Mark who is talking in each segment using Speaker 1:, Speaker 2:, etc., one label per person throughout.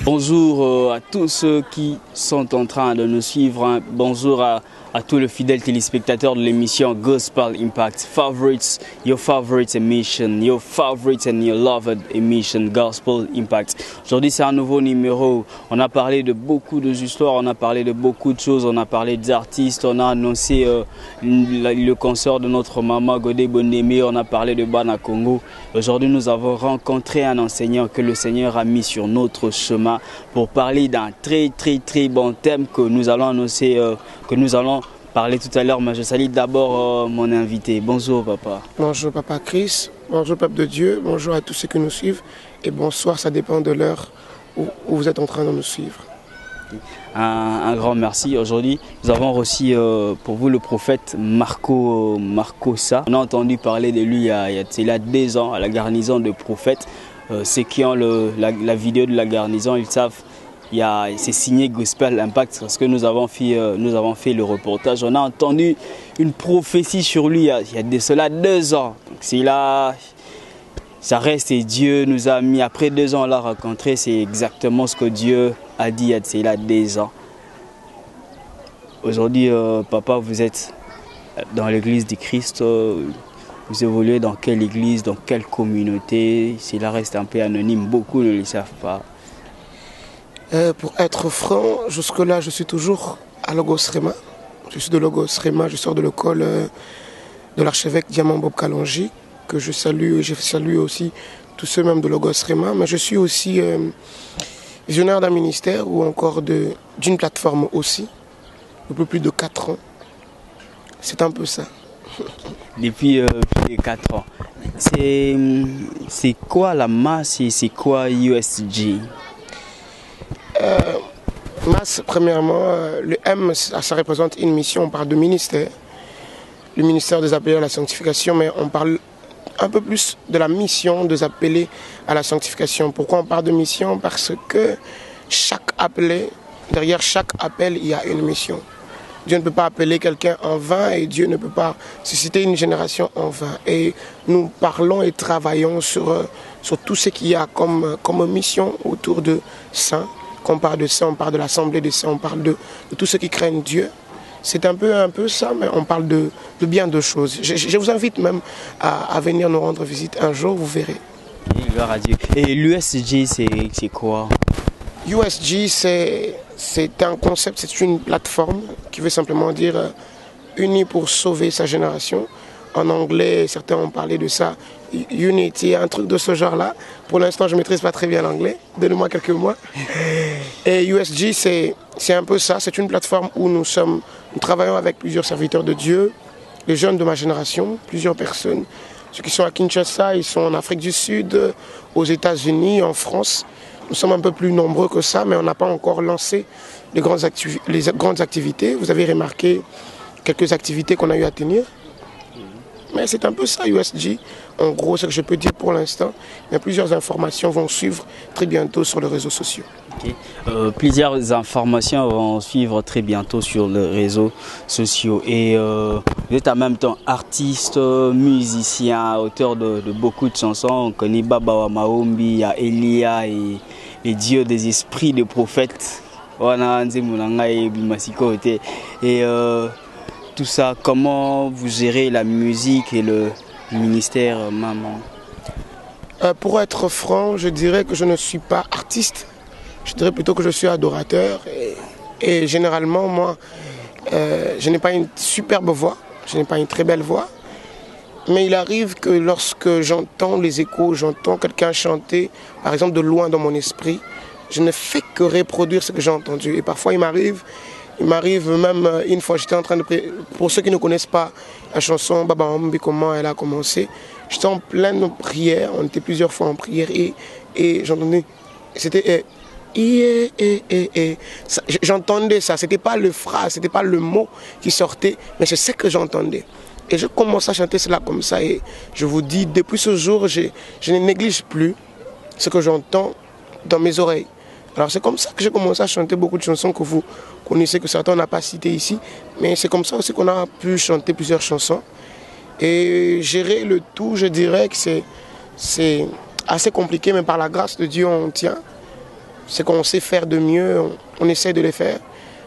Speaker 1: Bonjour à tous ceux qui sont en train de nous suivre. Bonjour à tous les fidèles téléspectateurs de l'émission Gospel Impact. Your favorite emission, your favorite and your loved emission Gospel Impact. Aujourd'hui, c'est un nouveau numéro. On a parlé de beaucoup d'histoires, on a parlé de beaucoup de choses, on a parlé d'artistes, on a annoncé le concert de notre maman Godé Bondémé, on a parlé de Bana Congo. Aujourd'hui, nous avons rencontré un enseignant que le Seigneur a mis sur notre chemin pour parler d'un très bon thème que nous allons annoncer, que nous allons parler tout à l'heure. Mais je salue d'abord mon invité. Bonjour papa.
Speaker 2: Bonjour papa Chris, bonjour peuple de Dieu, bonjour à tous ceux qui nous suivent et bonsoir, ça dépend de l'heure où vous êtes en train de nous suivre.
Speaker 1: Un grand merci. Aujourd'hui, nous avons reçu pour vous le prophète Marco Sa. On a entendu parler de lui il y a 2 ans à la garnison de prophètes. Ceux qui ont la vidéo de la garnison, ils savent, c'est signé Gospel Impact parce que nous avons fait le reportage. On a entendu une prophétie sur lui il y a de cela 2 ans. Donc c'est là, ça reste et Dieu nous a mis, après 2 ans, à la rencontrer. C'est exactement ce que Dieu a dit il y a 2 ans. Aujourd'hui, papa, vous êtes dans l'église du Christ. Vous évoluez dans quelle église, dans quelle communauté? Cela reste un peu anonyme, beaucoup ne le savent pas.
Speaker 2: Pour être franc, jusque-là, je suis toujours à Logos Rema. Je suis de Logos Rema, je sors de l'école de l'archevêque Diamant Bob Kalonji, que je salue aussi tous ceux même de Logos Rema. Mais je suis aussi visionnaire d'un ministère ou encore d'une plateforme aussi, depuis plus de 4 ans. C'est un peu ça.
Speaker 1: Depuis 4 ans. C'est quoi la masse et c'est quoi USG?
Speaker 2: Masse, premièrement, le M, ça représente une mission, on parle de ministère. Le ministère des appelés à la sanctification, mais on parle un peu plus de la mission des appelés à la sanctification. Pourquoi on parle de mission? Parce que chaque appelé, derrière chaque appel, il y a une mission. Dieu ne peut pas appeler quelqu'un en vain et Dieu ne peut pas susciter une génération en vain. Et nous parlons et travaillons sur tout ce qu'il y a comme mission autour de saints. Quand on parle de saints, on parle de l'assemblée des saints, on parle de tous ceux qui craignent Dieu. C'est un peu ça, mais on parle de bien de choses. Je vous invite même à venir nous rendre visite un jour, vous verrez.
Speaker 1: Gloire à Dieu. Et l'USG, c'est quoi?
Speaker 2: USG, c'est un concept, c'est une plateforme qui veut simplement dire unis pour sauver sa génération. En anglais, certains ont parlé de ça, Unity, un truc de ce genre-là. Pour l'instant, je ne maîtrise pas très bien l'anglais, donnez-moi quelques mois. Et USG, c'est un peu ça, c'est une plateforme où nous travaillons avec plusieurs serviteurs de Dieu, les jeunes de ma génération, plusieurs personnes. Ceux qui sont à Kinshasa, ils sont en Afrique du Sud, aux États-Unis, en France. Nous sommes un peu plus nombreux que ça, mais on n'a pas encore lancé les grandes activités. Vous avez remarqué quelques activités qu'on a eu à tenir. Mais c'est un peu ça, USG. En gros, ce que je peux dire pour l'instant. Mais plusieurs informations vont suivre très bientôt sur les réseaux sociaux.
Speaker 1: Okay. Plusieurs informations vont suivre très bientôt sur les réseaux sociaux. Et vous êtes en même temps artiste, musicien, auteur de beaucoup de chansons. On connaît Baba Maombi, il y a Elia et les dieux des esprits de prophètes. Et tout ça, comment vous gérez la musique et le ministère, maman?
Speaker 2: Pour être franc, je dirais que je ne suis pas artiste. Je dirais plutôt que je suis adorateur. Et généralement, moi, je n'ai pas une superbe voix. Je n'ai pas une très belle voix. Mais il arrive que lorsque j'entends les échos, j'entends quelqu'un chanter, par exemple de loin dans mon esprit, je ne fais que reproduire ce que j'ai entendu. Et parfois, il m'arrive même une fois, j'étais en train de prier. Pour ceux qui ne connaissent pas la chanson Baba Maombi, comment elle a commencé, j'étais en pleine prière, on était plusieurs fois en prière et j'entendais, c'était j'entendais ça, c'était pas le phrase, c'était pas le mot qui sortait, mais c'est ce que j'entendais. Et je commence à chanter cela comme ça et je vous dis, depuis ce jour, je ne néglige plus ce que j'entends dans mes oreilles. Alors c'est comme ça que j'ai commencé à chanter beaucoup de chansons que vous connaissez, que certains n'ont pas citées ici. Mais c'est comme ça aussi qu'on a pu chanter plusieurs chansons. Et gérer le tout, je dirais que c'est assez compliqué, mais par la grâce de Dieu, on tient. ce qu'on sait faire de mieux, on essaie de les faire.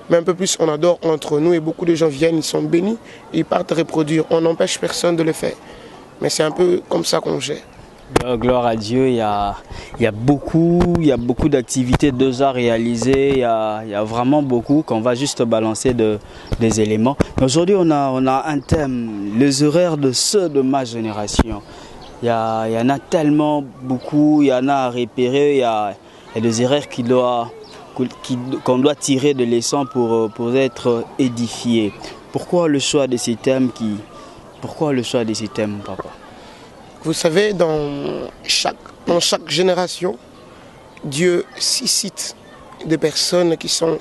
Speaker 2: Mais un peu plus, on adore entre nous et beaucoup de gens viennent, ils sont bénis, ils partent reproduire. On n'empêche personne de le faire. Mais c'est un peu comme ça qu'on gère.
Speaker 1: Gloire à Dieu, il y a beaucoup d'activités déjà réalisées, il y a vraiment beaucoup qu'on va juste balancer des éléments. Aujourd'hui, on a un thème, les horaires de ceux de ma génération. Il y en a tellement beaucoup, il y en a à repérer, il y a des erreurs qu'on doit tirer de leçons pour être édifiés. Pourquoi le choix de ces thèmes, papa?
Speaker 2: Vous savez, dans chaque génération, Dieu suscite des personnes qui sont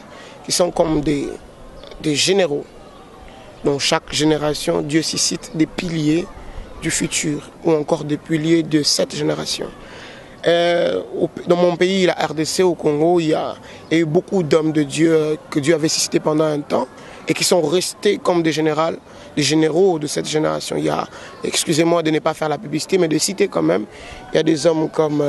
Speaker 2: comme des généraux. Dans chaque génération, Dieu suscite des piliers du futur ou encore des piliers de cette génération. Dans mon pays, la RDC, au Congo, il y a eu beaucoup d'hommes de Dieu que Dieu avait suscités pendant un temps et qui sont restés comme des généraux de cette génération. Il y a, excusez-moi de ne pas faire la publicité, mais de citer quand même, il y a des hommes comme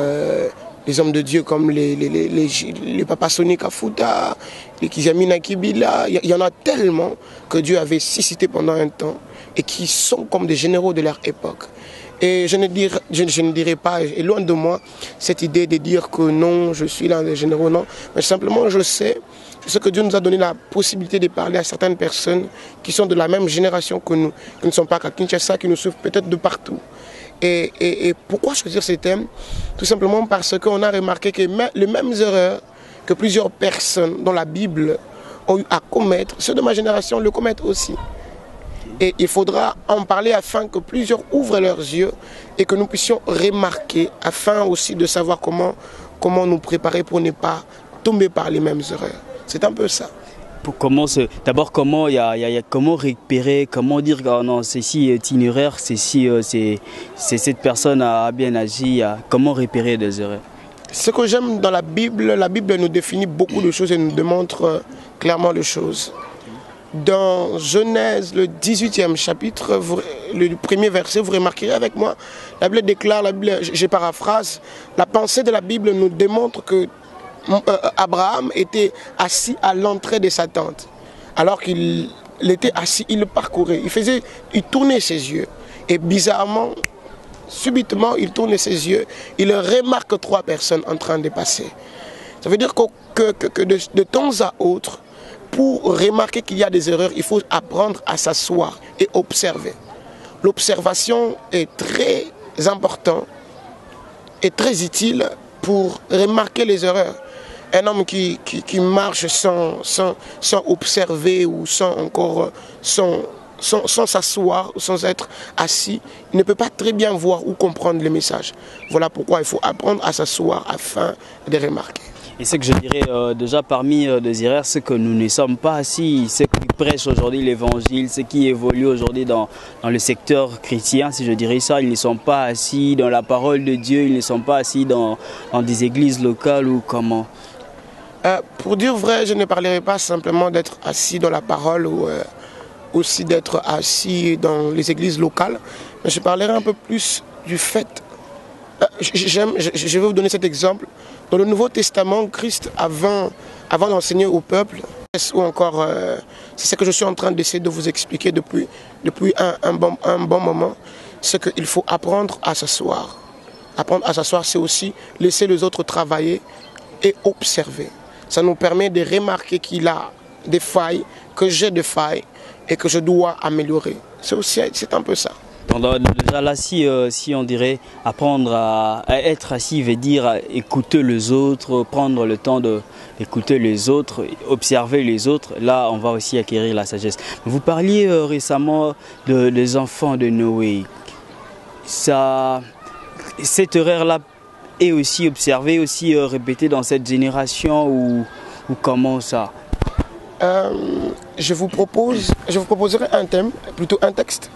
Speaker 2: les hommes de Dieu comme les Papa Soni Kafuta, les Kizamina Kibila. Il y en a tellement que Dieu avait suscité pendant un temps et qui sont comme des généraux de leur époque. Et je ne dirais pas, et loin de moi, cette idée de dire que non, je suis l'un des généraux, non. Mais simplement, je sais que Dieu nous a donné la possibilité de parler à certaines personnes qui sont de la même génération que nous, qui ne sont pas qu'à Kinshasa, qui nous suivent peut-être de partout. Et pourquoi choisir ces thèmes? Tout simplement parce qu'on a remarqué que les mêmes erreurs que plusieurs personnes dans la Bible ont eu à commettre, ceux de ma génération le commettent aussi. Et il faudra en parler afin que plusieurs ouvrent leurs yeux et que nous puissions remarquer, afin aussi de savoir comment nous préparer pour ne pas tomber par les mêmes erreurs. C'est un peu ça.
Speaker 1: D'abord, comment récupérer, comment dire que non, ceci est itinéraire, c'est cette personne a bien agi, comment repérer des erreurs?
Speaker 2: Ce que j'aime dans la Bible nous définit beaucoup de choses et nous démontre clairement les choses. Dans Genèse, le 18e chapitre, le premier verset, vous remarquerez avec moi, la Bible déclare, je paraphrase, la pensée de la Bible nous démontre que Abraham était assis à l'entrée de sa tente. Alors qu'il était assis, il le parcourait, il tournait ses yeux. Et bizarrement, subitement, il tourne ses yeux, il remarque 3 personnes en train de passer. Ça veut dire que de temps à autre, pour remarquer qu'il y a des erreurs, il faut apprendre à s'asseoir et observer. L'observation est très importante et très utile pour remarquer les erreurs. Un homme qui marche sans observer ou sans s'asseoir, sans être assis, il ne peut pas très bien voir ou comprendre les messages. Voilà pourquoi il faut apprendre à s'asseoir afin de remarquer.
Speaker 1: Et ce que je dirais déjà parmi des erreurs, c'est que nous ne sommes pas assis. Ceux qui prêchent aujourd'hui l'évangile, ceux qui évoluent aujourd'hui dans le secteur chrétien, si je dirais ça, ils ne sont pas assis dans la parole de Dieu, ils ne sont pas assis dans des églises locales ou comment?
Speaker 2: Pour dire vrai, je ne parlerai pas simplement d'être assis dans la parole ou aussi d'être assis dans les églises locales, mais je parlerai un peu plus du fait. Je vais vous donner cet exemple. Dans le Nouveau Testament, Christ, avant d'enseigner au peuple, ou encore, c'est ce que je suis en train d'essayer de vous expliquer depuis un bon moment, c'est qu'il faut apprendre à s'asseoir. Apprendre à s'asseoir, c'est aussi laisser les autres travailler et observer. Ça nous permet de remarquer qu'il a des failles, que j'ai des failles et que je dois améliorer. C'est un peu ça.
Speaker 1: Déjà là, si on dirait apprendre à être assis veut dire écouter les autres, prendre le temps d'écouter les autres, observer les autres, là on va aussi acquérir la sagesse. Vous parliez récemment des enfants de Noé. Cette erreur-là est aussi observée, aussi répétée dans cette génération ou comment ça?
Speaker 2: Je vous proposerai un thème, plutôt un texte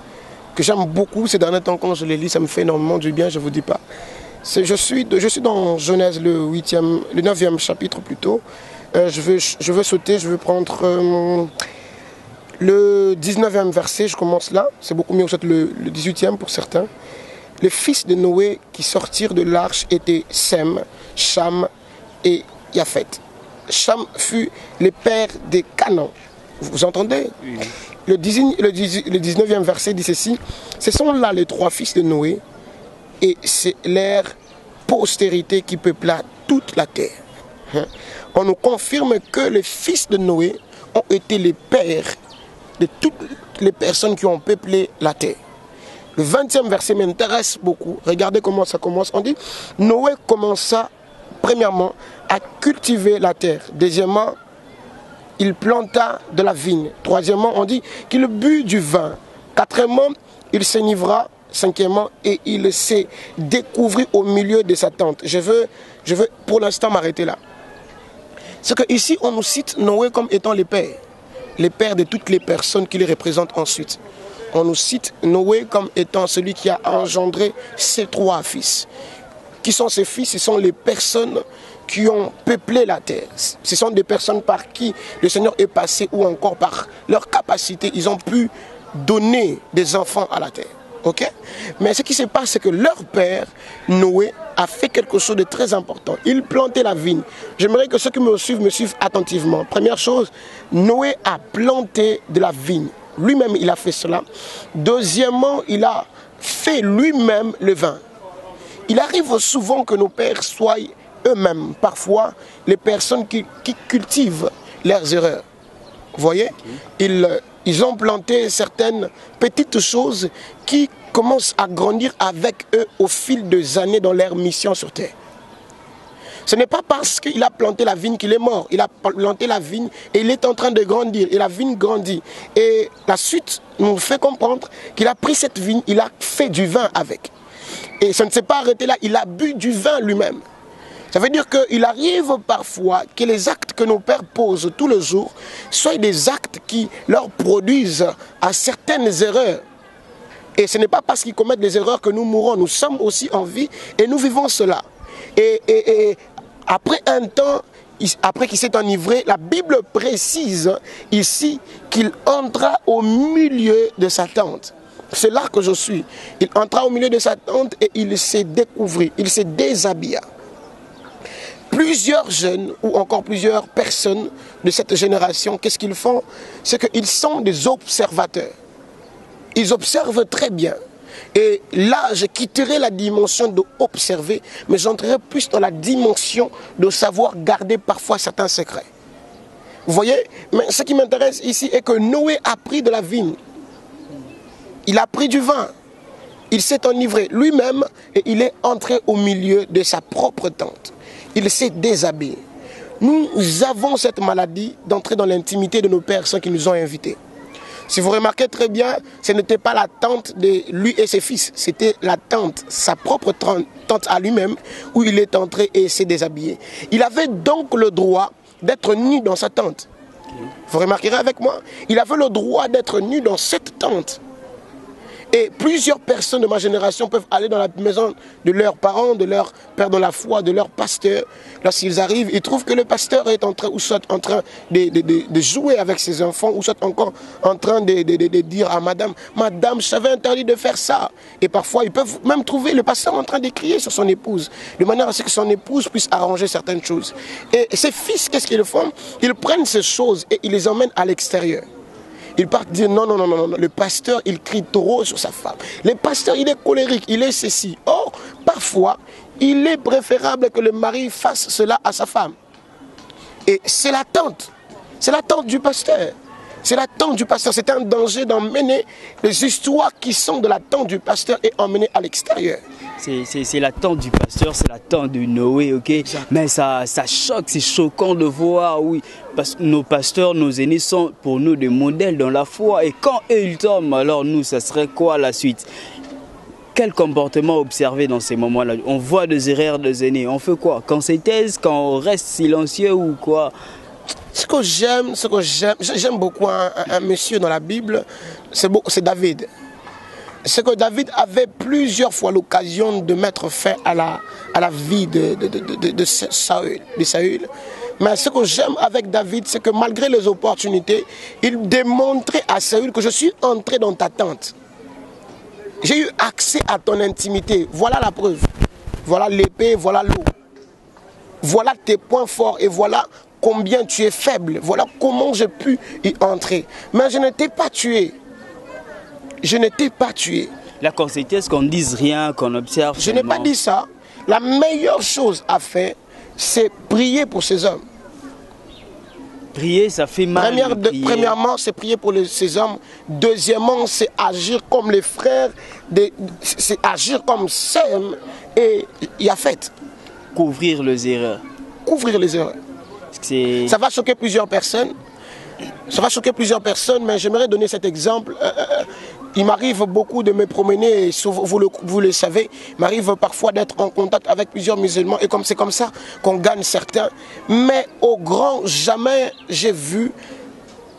Speaker 2: que j'aime beaucoup ces derniers temps. Quand je les lis, ça me fait énormément du bien, je ne vous dis pas. Je suis dans Genèse, le 9e chapitre plutôt. Je veux sauter, je veux prendre le 19e verset, je commence là. C'est beaucoup mieux que le 18e pour certains. Les fils de Noé qui sortirent de l'arche étaient Sem, Cham et Japhet. Cham fut le père de Canaan. Vous entendez? Oui. Le 19e verset dit ceci. Ce sont là les 3 fils de Noé et c'est leur postérité qui peupla toute la terre. On nous confirme que les fils de Noé ont été les pères de toutes les personnes qui ont peuplé la terre. Le 20e verset m'intéresse beaucoup. Regardez comment ça commence. On dit, Noé commença premièrement à cultiver la terre. Deuxièmement, il planta de la vigne. Troisièmement, on dit qu'il but du vin. Quatrièmement, il s'enivra. Cinquièmement, et il s'est découvert au milieu de sa tente. Je veux pour l'instant m'arrêter là. C'est que ici on nous cite Noé comme étant les pères de toutes les personnes qui les représentent ensuite. On nous cite Noé comme étant celui qui a engendré ses 3 fils. Qui sont ces fils? Ce sont les personnes qui ont peuplé la terre. Ce sont des personnes par qui le Seigneur est passé ou encore par leur capacité, ils ont pu donner des enfants à la terre. Okay? Mais ce qui se passe, c'est que leur père, Noé, a fait quelque chose de très important. Il plantait la vigne. J'aimerais que ceux qui me suivent attentivement. Première chose, Noé a planté de la vigne. Lui-même, il a fait cela. Deuxièmement, il a fait lui-même le vin. Il arrive souvent que nos pères soient eux-mêmes, parfois, les personnes qui cultivent leurs erreurs. Vous voyez? Ils ont planté certaines petites choses qui commencent à grandir avec eux au fil des années dans leur mission sur terre. Ce n'est pas parce qu'il a planté la vigne qu'il est mort. Il a planté la vigne et il est en train de grandir. Et la vigne grandit. Et la suite nous fait comprendre qu'il a pris cette vigne, il a fait du vin avec. Et ça ne s'est pas arrêté là, il a bu du vin lui-même. Ça veut dire qu'il arrive parfois que les actes que nos pères posent tous les jours soient des actes qui leur produisent à certaines erreurs. Et ce n'est pas parce qu'ils commettent des erreurs que nous mourrons. Nous sommes aussi en vie et nous vivons cela. Et après un temps, après qu'il s'est enivré, la Bible précise ici qu'il entra au milieu de sa tente. C'est là que je suis. Il entra au milieu de sa tente et il s'est découvert, il s'est déshabillé. Plusieurs jeunes ou encore plusieurs personnes de cette génération, qu'est-ce qu'ils font? C'est qu'ils sont des observateurs. Ils observent très bien. Et là, je quitterai la dimension d'observer, mais j'entrerai plus dans la dimension de savoir garder parfois certains secrets. Vous voyez? Mais ce qui m'intéresse ici est que Noé a pris de la vigne. Il a pris du vin. Il s'est enivré lui-même et il est entré au milieu de sa propre tente. Il s'est déshabillé. Nous avons cette maladie d'entrer dans l'intimité de nos personnes qui nous ont invités. Si vous remarquez très bien, ce n'était pas la tente de lui et ses fils. C'était la tente, sa propre tente à lui-même, où il est entré et s'est déshabillé. Il avait donc le droit d'être nu dans sa tente. Vous remarquerez avec moi, il avait le droit d'être nu dans cette tente. Et plusieurs personnes de ma génération peuvent aller dans la maison de leurs parents, de leur père dans la foi, de leur pasteur. Lorsqu'ils arrivent, ils trouvent que le pasteur est en train, ou soit en train de jouer avec ses enfants, ou soit encore en train de dire à madame, madame, je t'avais interdit de faire ça. Et parfois, ils peuvent même trouver le pasteur en train de crier sur son épouse, de manière à ce que son épouse puisse arranger certaines choses. Et ses fils, qu'est-ce qu'ils font? Ils prennent ces choses et ils les emmènent à l'extérieur. Il part dire non, le pasteur il crie trop sur sa femme. Le pasteur il est colérique, il est ceci. Or, parfois, il est préférable que le mari fasse cela à sa femme. Et c'est la tente du pasteur. C'est la tente du pasteur. C'est un danger d'emmener les histoires qui sont de la tente du pasteur et emmener à l'extérieur.
Speaker 1: C'est la tente du pasteur, c'est la tente de Noé, ok? Mais ça choque, c'est choquant de voir, oui. Parce que nos pasteurs, nos aînés sont pour nous des modèles dans la foi. Et quand eux ils tombent, alors nous, ça serait quoi la suite? Quel comportement observer dans ces moments-là? On voit des erreurs des aînés, on fait quoi? Quand c'est taise, quand on reste silencieux ou quoi?
Speaker 2: Ce que j'aime beaucoup un monsieur dans la Bible, c'est David. C'est que David avait plusieurs fois l'occasion de mettre fin à la vie de Saül. Mais ce que j'aime avec David, c'est que malgré les opportunités, il démontrait à Saül que je suis entré dans ta tente. J'ai eu accès à ton intimité. Voilà la preuve. Voilà l'épée, voilà l'eau. voilà tes points forts et voilà combien tu es faible. Voilà comment j'ai pu y entrer. Mais je ne t'ai pas tué. Je ne t'ai pas tué.
Speaker 1: La conséquence, est-ce qu'on ne dise rien, qu'on observe?
Speaker 2: Je n'ai pas dit ça. La meilleure chose à faire, c'est prier pour ces hommes.
Speaker 1: Prier, ça fait mal.
Speaker 2: Premièrement, c'est prier pour ces hommes. Deuxièmement, c'est agir comme les frères, c'est agir comme Sem et Yafet.
Speaker 1: Couvrir les erreurs.
Speaker 2: Couvrir les erreurs. Ça va choquer plusieurs personnes. Ça va choquer plusieurs personnes, mais j'aimerais donner cet exemple. Il m'arrive beaucoup de me promener, et vous le savez, il m'arrive parfois d'être en contact avec plusieurs musulmans, et c'est comme ça qu'on gagne certains. Mais au grand jamais, j'ai vu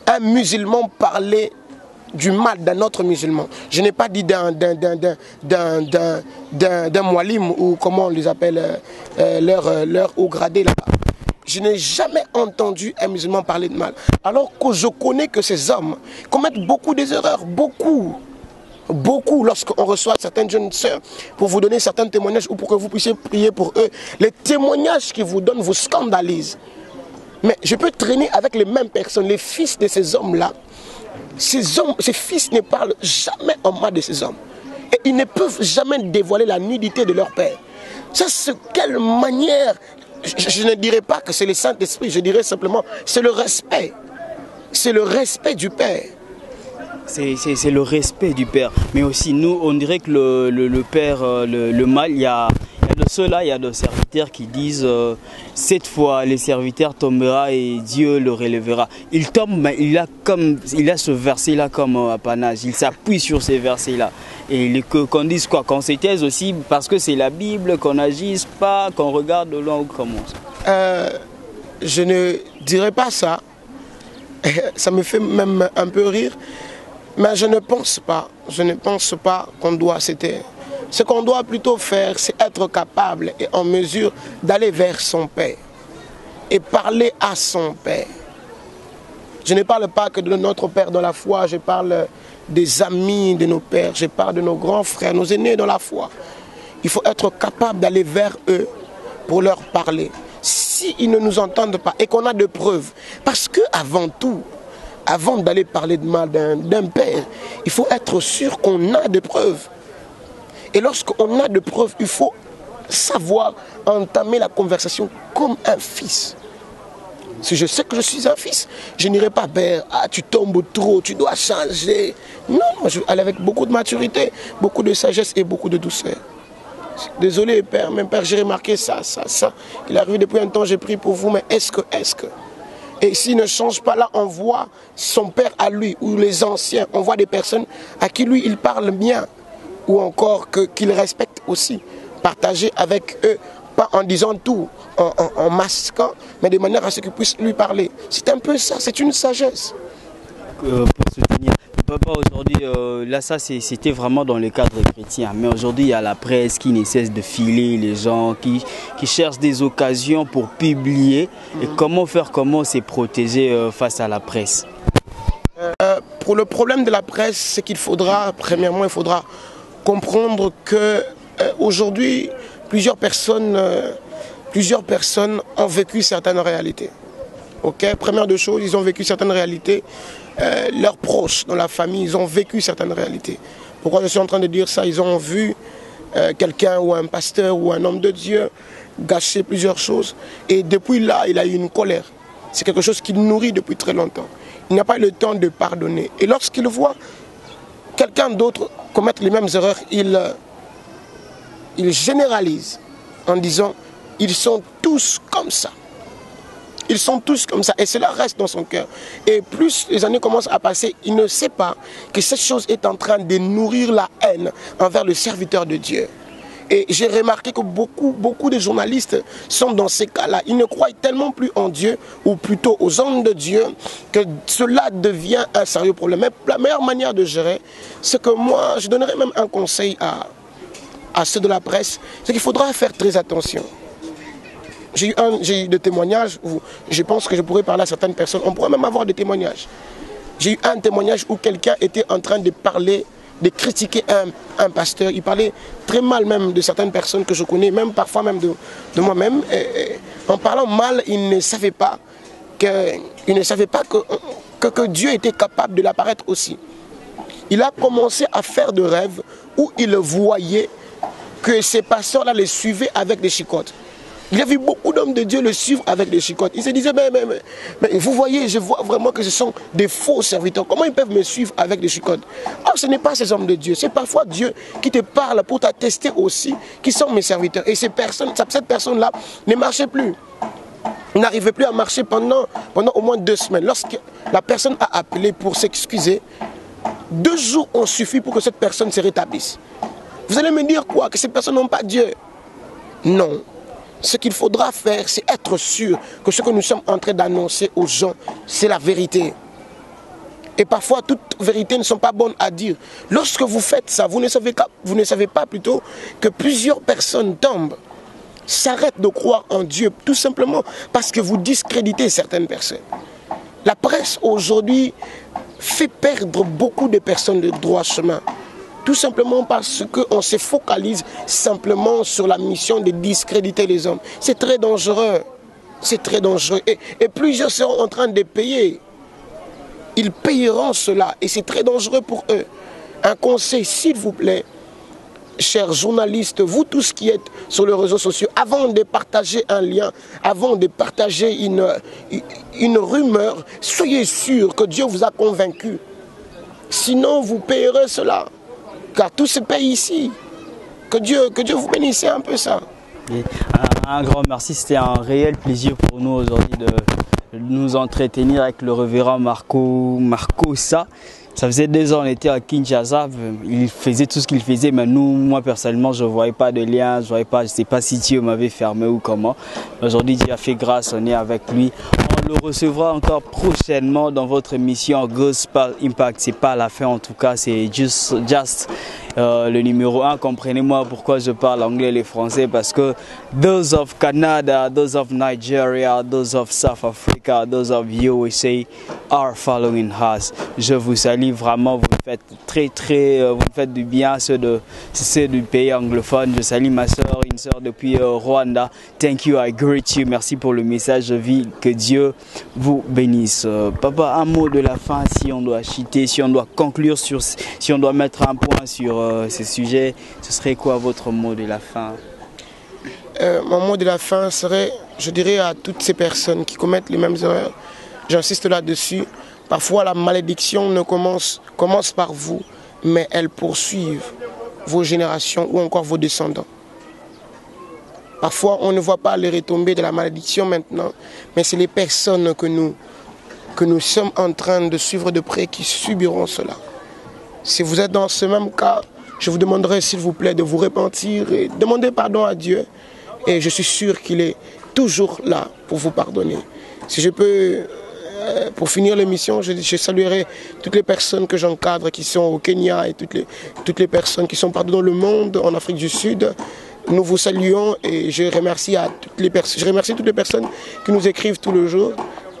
Speaker 2: un musulman parler du mal d'un autre musulman. Je n'ai pas dit d'un moualim, ou comment on les appelle, leur haut gradé là-bas. Je n'ai jamais entendu un musulman parler de mal. Alors que je connais que ces hommes commettent beaucoup d'erreurs, beaucoup. Lorsqu'on reçoit certaines jeunes sœurs pour vous donner certains témoignages ou pour que vous puissiez prier pour eux, les témoignages qu'ils vous donnent vous scandalisent. Mais je peux traîner avec les mêmes personnes, les fils de ces hommes-là. Ces fils ne parlent jamais en mal de ces hommes. Et ils ne peuvent jamais dévoiler la nudité de leur père. Ça, c'est quelle manière... Je ne dirais pas que c'est le Saint-Esprit, je dirais simplement c'est le respect. C'est le respect du Père.
Speaker 1: C'est le respect du Père. Mais aussi, nous, on dirait que le Père, le mal, il y a de ceux-là, il y a des serviteurs qui disent cette fois, les serviteurs tombera et Dieu le relèvera. Il tombe, mais il a ce verset-là comme apanage. Il s'appuie sur ces versets-là. Et qu'on dise quoi? Qu'on se taise aussi parce que c'est la Bible, qu'on n'agisse pas, qu'on regarde de loin ou comment?
Speaker 2: Je ne dirais pas ça. Ça me fait même un peu rire. Mais je ne pense pas qu'on doit se taire. Ce qu'on doit plutôt faire, c'est être capable et en mesure d'aller vers son Père et parler à son Père. Je ne parle pas que de notre Père dans la foi, je parle des amis de nos pères, je parle de nos grands frères, nos aînés dans la foi. Il faut être capable d'aller vers eux pour leur parler. S'ils ne nous entendent pas et qu'on a de preuves, parce que avant tout, avant d'aller parler de mal d'un père, il faut être sûr qu'on a des preuves. Et lorsqu'on a des preuves, il faut savoir entamer la conversation comme un fils. Si je sais que je suis un fils, je n'irai pas vers « Ah, tu tombes trop, tu dois changer ». Non, moi je vais aller avec beaucoup de maturité, beaucoup de sagesse et beaucoup de douceur. Désolé, Père, même Père, j'ai remarqué ça. Il est arrivé depuis un temps, j'ai prié pour vous, mais est-ce que... Et s'il ne change pas, là, on voit son père à lui, ou les anciens, on voit des personnes à qui lui, il parle bien, ou encore qu'il respecte aussi. Partager avec eux, pas en disant tout, en masquant, mais de manière à ce qu'ils puissent lui parler. C'est un peu ça, c'est une sagesse.
Speaker 1: Pour soutenir, papa, aujourd'hui, là, ça, c'était vraiment dans le cadre chrétien. Mais aujourd'hui, il y a la presse qui ne cesse de filer les gens, qui cherchent des occasions pour publier. Et comment se protéger face à la presse?
Speaker 2: Pour le problème de la presse, c'est qu'il faudra, premièrement, il faudra comprendre que aujourd'hui, plusieurs personnes ont vécu certaines réalités. Okay? Première de choses, ils ont vécu certaines réalités. Leurs proches dans la famille, ils ont vécu certaines réalités. Pourquoi je suis en train de dire ça? Ils ont vu quelqu'un ou un pasteur ou un homme de Dieu gâcher plusieurs choses. Et depuis là, il a eu une colère. C'est quelque chose qu'il nourrit depuis très longtemps. Il n'a pas eu le temps de pardonner. Et lorsqu'il voit quelqu'un d'autre commettre les mêmes erreurs, il généralise en disant « ils sont tous comme ça ». Ils sont tous comme ça et cela reste dans son cœur. Et plus les années commencent à passer, il ne sait pas que cette chose est en train de nourrir la haine envers le serviteur de Dieu. Et j'ai remarqué que beaucoup de journalistes sont dans ces cas-là. Ils ne croient tellement plus en Dieu, ou plutôt aux hommes de Dieu, que cela devient un sérieux problème. Mais la meilleure manière de gérer, c'est que moi, je donnerais même un conseil à ceux de la presse, c'est qu'il faudra faire très attention. J'ai eu des témoignages où je pense que je pourrais parler à certaines personnes. On pourrait même avoir des témoignages. J'ai eu un témoignage où quelqu'un était en train de parler de critiquer un pasteur. Il parlait très mal même de certaines personnes que je connais, même parfois même de moi-même. En parlant mal, il ne savait pas que Dieu était capable de l'apparaître aussi. Il a commencé à faire de rêves où il voyait que ces pasteurs-là les suivaient avec des chicottes. Il a vu beaucoup d'hommes de Dieu le suivre avec des chicottes. Il se disait, mais vous voyez, je vois vraiment que ce sont des faux serviteurs. Comment ils peuvent me suivre avec des chicottes? Or, ce n'est pas ces hommes de Dieu. C'est parfois Dieu qui te parle pour t'attester aussi qui sont mes serviteurs. Et cette personne-là ne marchait plus. Il n'arrivait plus à marcher pendant au moins 2 semaines. Lorsque la personne a appelé pour s'excuser, 2 jours ont suffi pour que cette personne se rétablisse. Vous allez me dire quoi? Que ces personnes n'ont pas Dieu? Non. Ce qu'il faudra faire, c'est être sûr que ce que nous sommes en train d'annoncer aux gens, c'est la vérité. Et parfois, toutes vérités ne sont pas bonnes à dire. Lorsque vous faites ça, vous ne savez pas plutôt que plusieurs personnes tombent, s'arrêtent de croire en Dieu, tout simplement parce que vous discréditez certaines personnes. La presse aujourd'hui fait perdre beaucoup de personnes de droit chemin. Tout simplement parce qu'on se focalise simplement sur la mission de discréditer les hommes. C'est très dangereux. C'est très dangereux. Et plusieurs seront en train de payer. Ils payeront cela. Et c'est très dangereux pour eux. Un conseil, s'il vous plaît, chers journalistes, vous tous qui êtes sur les réseaux sociaux, avant de partager un lien, avant de partager une rumeur, soyez sûrs que Dieu vous a convaincu. Sinon, vous payerez cela. Car tout se paye ici. Que Dieu vous bénisse, c'est un peu ça.
Speaker 1: Et un grand merci, c'était un réel plaisir pour nous aujourd'hui de nous entretenir avec le révérend Marco Sa. Ça faisait 2 ans, on était à Kinshasa, il faisait tout ce qu'il faisait, mais moi personnellement, je ne voyais pas de lien, je ne sais pas si Dieu m'avait fermé ou comment. Aujourd'hui, Dieu a fait grâce, on est avec lui. On le recevra encore prochainement dans votre émission Gospel Impact. C'est pas la fin en tout cas, c'est just le numéro 1. Comprenez-moi pourquoi je parle anglais et le français, parce que those of Canada, those of Nigeria, those of South Africa, those of USA are following us. Je vous salue vraiment, vous faites vous faites du bien, ceux du pays anglophone. Je salue ma soeur, une soeur depuis Rwanda. Thank you, I greet you. Merci pour le message de vie. Que Dieu vous bénisse. Papa, un mot de la fin, si on doit chuter, si on doit conclure si on doit mettre un point sur ce sujet, ce serait quoi votre mot de la fin?
Speaker 2: Mon mot de la fin serait, je dirais à toutes ces personnes qui commettent les mêmes erreurs, j'insiste là-dessus, parfois la malédiction ne commence par vous, mais elle poursuit vos générations ou encore vos descendants. Parfois on ne voit pas les retombées de la malédiction maintenant, mais c'est les personnes que nous sommes en train de suivre de près qui subiront cela. Si vous êtes dans ce même cas, je vous demanderai s'il vous plaît de vous repentir et demander pardon à Dieu. Et je suis sûr qu'il est toujours là pour vous pardonner. Si je peux, pour finir l'émission, je saluerai toutes les personnes que j'encadre qui sont au Kenya et toutes les personnes qui sont partout dans le monde, en Afrique du Sud. Nous vous saluons et je remercie toutes les personnes qui nous écrivent tous les jours.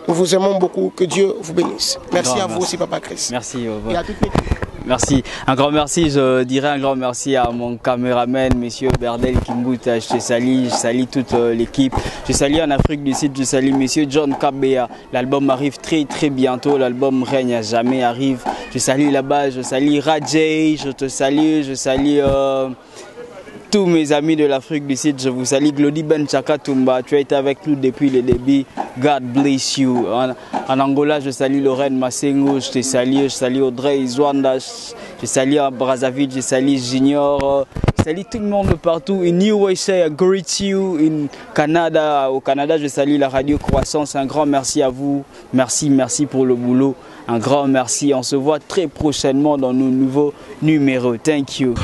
Speaker 2: Nous vous aimons beaucoup. Que Dieu vous bénisse. Merci à vous aussi, Papa Chris.
Speaker 1: Merci.
Speaker 2: Et à toute l'équipe.
Speaker 1: Merci. Un grand merci, je dirais un grand merci à mon caméraman, monsieur Berdel Kimbuta. Je te salue, je salue toute l'équipe. Je salue en Afrique du Sud, je salue monsieur John Kabea. L'album arrive très bientôt, l'album Règne à jamais arrive. Je salue là-bas, je salue Rajay, je te salue, je salue tous mes amis de l'Afrique du Sud. Je vous salue Glody Ben Chakatumba, tu as été avec nous depuis le début. God bless you. En Angola, je salue Lorraine Massengo, je salue Audrey Zwanda, je salue à Brazzaville, je salue Junior, je salue tout le monde partout. In USA, I greet you. In Canada, au Canada, je salue la radio Croissance. Un grand merci à vous. Merci pour le boulot. Un grand merci. On se voit très prochainement dans nos nouveaux numéros. Thank you.